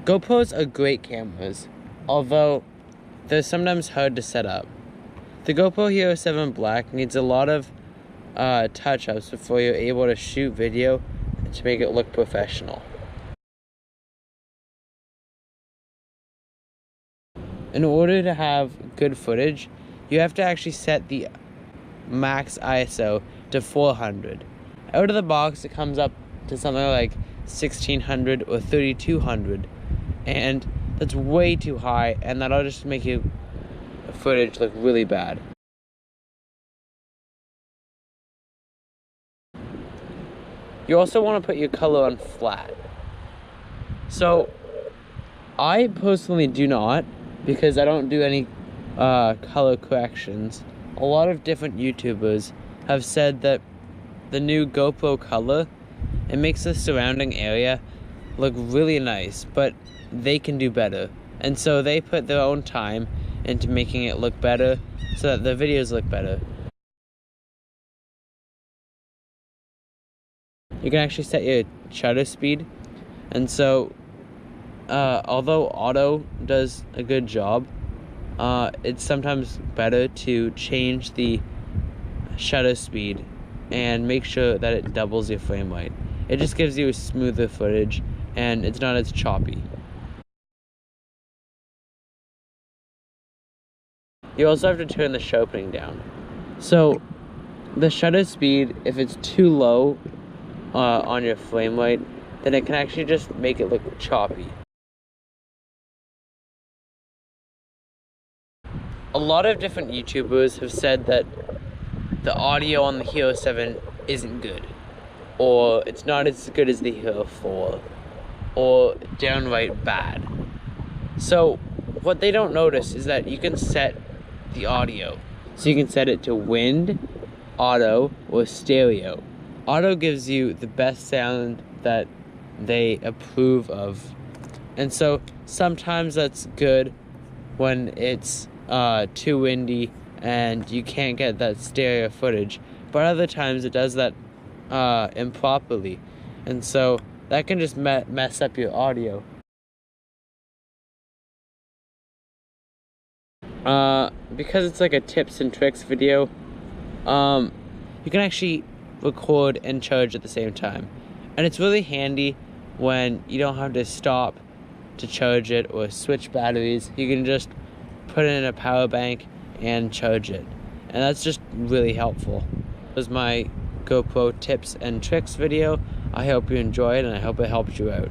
GoPros are great cameras, although they're sometimes hard to set up. The GoPro Hero 7 Black needs a lot of touch-ups before you're able to shoot video to make it look professional. In order to have good footage, you have to actually set the max ISO to 400. Out of the box, it comes up to something like 1600 or 3200, and that's way too high, and that'll just make your footage look really bad. You also want to put your color on flat. So I personally do not, because I don't do any color corrections. A lot of different YouTubers have said that the new GoPro color, it makes the surrounding area look really nice, but they can do better. And so they put their own time into making it look better so that the videos look better. You can actually set your shutter speed, and so although auto does a good job, it's sometimes better to change the shutter speed and make sure that it doubles your frame rate. It just gives you a smoother footage and it's not as choppy. You also have to turn the sharpening down. So the shutter speed, if it's too low on your frame rate, then it can actually just make it look choppy. A lot of different YouTubers have said that the audio on the Hero 7 isn't good, or it's not as good as the Hero 4, or downright bad. So what they don't notice is that you can set the audio. So you can set it to wind, auto, or stereo. Auto gives you the best sound that they approve of. And so sometimes that's good when it's too windy and you can't get that stereo footage, but other times it does that improperly, and so that can just mess up your audio. Because it's like a tips and tricks video, you can actually record and charge at the same time, and it's really handy when you don't have to stop to charge it or switch batteries. You can just put it in a power bank and charge it, and that's just really helpful. That was my GoPro tips and tricks video. I hope you enjoyed, and I hope it helped you out.